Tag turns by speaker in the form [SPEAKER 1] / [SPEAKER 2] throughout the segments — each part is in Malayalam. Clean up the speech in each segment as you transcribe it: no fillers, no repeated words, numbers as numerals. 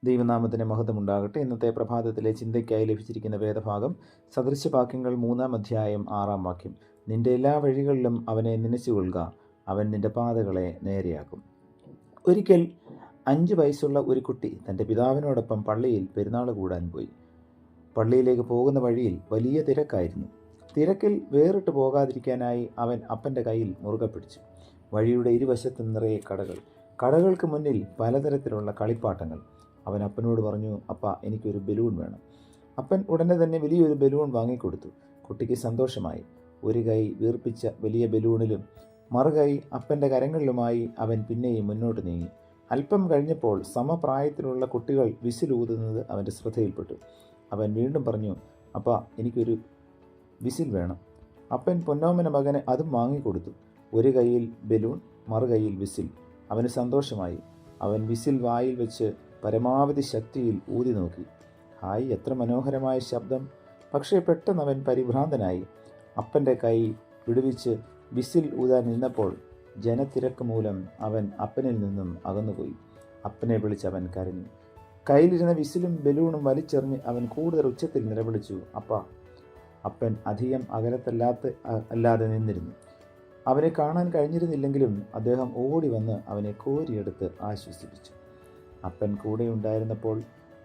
[SPEAKER 1] ദൈവനാമത്തിന് മഹത്വമുണ്ടാകട്ടെ. ഇന്നത്തെ പ്രഭാതത്തിലെ ചിന്തയ്ക്കായി ലഭിച്ചിരിക്കുന്ന വേദഭാഗം സദൃശവാക്യങ്ങൾ 3-ാം അധ്യായം 6-ാം വാക്യം. നിന്റെ എല്ലാ വഴികളിലും അവനെ നനച്ചുകൊള്ളുക, അവൻ നിന്റെ പാതകളെ നേരെയാക്കും. ഒരിക്കൽ 5 വയസ്സുള്ള ഒരു കുട്ടി തൻ്റെ പിതാവിനോടൊപ്പം പള്ളിയിൽ പെരുന്നാൾ കൂടാൻ പോയി. പള്ളിയിലേക്ക് പോകുന്ന വഴിയിൽ വലിയ തിരക്കായിരുന്നു. തിരക്കിൽ വേറിട്ട് പോകാതിരിക്കാനായി അവൻ അപ്പൻ്റെ കയ്യിൽ മുറുകെ പിടിച്ചു. വഴിയുടെ ഇരുവശത്തും നിറയെ കടകൾ, കടകൾക്ക് മുന്നിൽ പലതരത്തിലുള്ള കളിപ്പാട്ടങ്ങൾ. അവൻ അപ്പനോട് പറഞ്ഞു, അപ്പ, എനിക്കൊരു ബലൂൺ വേണം. അപ്പൻ ഉടനെ തന്നെ വലിയൊരു ബലൂൺ വാങ്ങിക്കൊടുത്തു. കുട്ടിക്ക് സന്തോഷമായി. ഒരു കൈ വീർപ്പിച്ച വലിയ ബലൂണിലും മറുകൈ അപ്പൻ്റെ കരങ്ങളിലുമായി അവൻ പിന്നെയും മുന്നോട്ട് നീങ്ങി. അല്പം കഴിഞ്ഞപ്പോൾ സമപ്രായത്തിലുള്ള കുട്ടികൾ വിസിലൂതുന്നത് അവൻ്റെ ശ്രദ്ധയിൽപ്പെട്ടു. അവൻ വീണ്ടും പറഞ്ഞു, അപ്പ, എനിക്കൊരു വിസിൽ വേണം. അപ്പൻ പൊന്നോമന മകന് അതും വാങ്ങിക്കൊടുത്തു. ഒരു കൈയിൽ ബലൂൺ, മറുകൈയിൽ വിസിൽ. അവന് സന്തോഷമായി. അവൻ വിസിൽ വായിൽ വെച്ച് പരമാവധി ശക്തിയിൽ ഊതി നോക്കി. ഹായ്, എത്ര മനോഹരമായ ശബ്ദം! പക്ഷേ പെട്ടെന്ന് അവൻ പരിഭ്രാന്തനായി. അപ്പൻ്റെ കൈ വിടുവിച്ച് വിസിൽ ഊതാൻ നിന്നപ്പോൾ ജനത്തിരക്ക് മൂലം അവൻ അപ്പനിൽ നിന്നും അകന്നുപോയി. അപ്പനെ വിളിച്ച് അവൻ കരഞ്ഞു. കയ്യിലിരുന്ന വിസിലും ബലൂണും വലിച്ചെറിഞ്ഞ് അവൻ കൂടുതൽ ഉച്ചത്തിൽ നിലവിളിച്ചു, അപ്പ. അപ്പൻ അധികം അല്ലാതെ നിന്നിരുന്നു. അവനെ കാണാൻ കഴിഞ്ഞിരുന്നില്ലെങ്കിലും അദ്ദേഹം ഓടി വന്ന് അവനെ കോരിയെടുത്ത് ആശ്വസിപ്പിച്ചു. അപ്പൻ കൂടെ ഉണ്ടായിരുന്നപ്പോൾ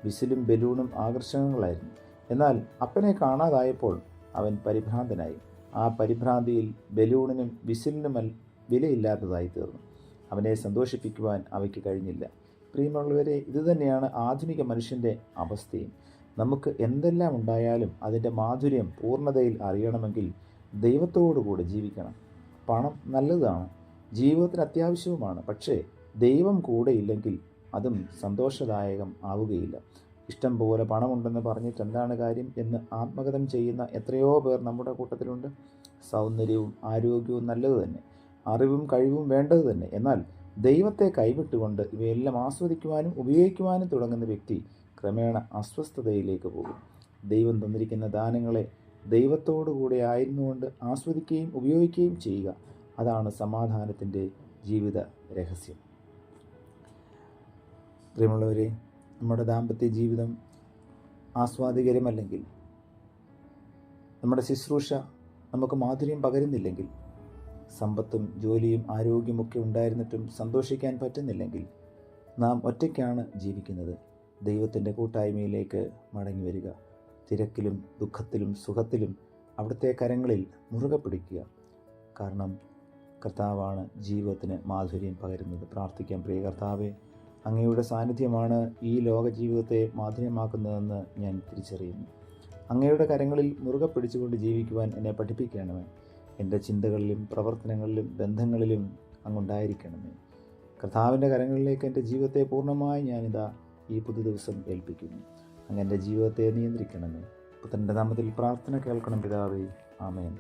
[SPEAKER 1] വിസിലും ബലൂണും ആകർഷകങ്ങളായിരുന്നു. എന്നാൽ അപ്പനെ കാണാതായപ്പോൾ അവൻ പരിഭ്രാന്തനായി. ആ പരിഭ്രാന്തിയിൽ ബലൂണിനും വിസിലിനും വിലയില്ലാത്തതായി തീർന്നു. അവനെ സന്തോഷിപ്പിക്കുവാൻ അവയ്ക്ക് കഴിഞ്ഞില്ല. പ്രിയമുള്ളവരെ, ഇതുതന്നെയാണ് ആധുനിക മനുഷ്യൻ്റെ അവസ്ഥയും. നമുക്ക് എന്തെല്ലാം ഉണ്ടായാലും അതിൻ്റെ മാധുര്യം പൂർണ്ണതയിൽ അറിയണമെങ്കിൽ ദൈവത്തോടുകൂടെ ജീവിക്കണം. പണം നല്ലതാണ്, ജീവിതത്തിന് അത്യാവശ്യവുമാണ്. പക്ഷേ ദൈവം കൂടെയില്ലെങ്കിൽ അതും സന്തോഷദായകം ആവുകയില്ല. ഇഷ്ടം പോലെ പണമുണ്ടെന്ന് പറഞ്ഞിട്ട് എന്താണ് കാര്യം എന്ന് ആത്മകഥം ചെയ്യുന്ന എത്രയോ പേർ നമ്മുടെ കൂട്ടത്തിലുണ്ട്. സൗന്ദര്യവും ആരോഗ്യവും നല്ലത് തന്നെ, അറിവും കഴിവും വേണ്ടത് തന്നെ. എന്നാൽ ദൈവത്തെ കൈവിട്ടുകൊണ്ട് ഇവയെല്ലാം ആസ്വദിക്കുവാനും ഉപയോഗിക്കുവാനും തുടങ്ങുന്ന വ്യക്തി ക്രമേണ അസ്വസ്ഥതയിലേക്ക് പോകും. ദൈവം തന്നിരിക്കുന്ന ദാനങ്ങളെ ദൈവത്തോടുകൂടെ ആയിരുന്നുകൊണ്ട് ആസ്വദിക്കുകയും ഉപയോഗിക്കുകയും ചെയ്യുക. അതാണ് സമാധാനത്തിൻ്റെ ജീവിത രഹസ്യം. പ്രിയമുള്ളവരെ, നമ്മുടെ ദാമ്പത്യ ജീവിതം ആസ്വാദികരമല്ലെങ്കിൽ, നമ്മുടെ ശുശ്രൂഷ നമുക്ക് മാധുര്യം പകരുന്നില്ലെങ്കിൽ, സമ്പത്തും ജോലിയും ആരോഗ്യമൊക്കെ ഉണ്ടായിരുന്നിട്ടും സന്തോഷിക്കാൻ പറ്റുന്നില്ലെങ്കിൽ, നാം ഒറ്റയ്ക്കാണ് ജീവിക്കുന്നത്. ദൈവത്തിൻ്റെ കൂട്ടായ്മയിലേക്ക് മടങ്ങി വരിക. തിരക്കിലും ദുഃഖത്തിലും സുഖത്തിലും അവിടുത്തെ കരങ്ങളിൽ മുറുകെ പിടിക്കുക. കാരണം കർത്താവാണ് ജീവിതത്തിന് മാധുര്യം പകരുന്നത്. പ്രാർത്ഥിക്കാം. പ്രിയ കർത്താവേ, അങ്ങയുടെ സാന്നിധ്യമാണ് ഈ ലോക ജീവിതത്തെ മാധുര്യമാക്കുന്നതെന്ന് ഞാൻ തിരിച്ചറിയുന്നു. അങ്ങയുടെ കരങ്ങളിൽ മുറുകെ പിടിച്ചുകൊണ്ട് ജീവിക്കുവാൻ എന്നെ പഠിപ്പിക്കണമേ. എൻ്റെ ചിന്തകളിലും പ്രവർത്തനങ്ങളിലും ബന്ധങ്ങളിലും അങ്ങുണ്ടായിരിക്കണമേ. കർത്താവിൻ്റെ കരങ്ങളിലേക്ക് എൻ്റെ ജീവിതത്തെ പൂർണ്ണമായി ഞാനിതാ ഈ പുതു ദിവസം ഏൽപ്പിക്കുന്നു. അങ്ങ് എൻ്റെ ജീവിതത്തെ നിയന്ത്രിക്കണമേ. പുത്രൻ്റെ നാമത്തിൽ പ്രാർത്ഥന കേൾക്കണം പിതാവേ. ആമേൻ.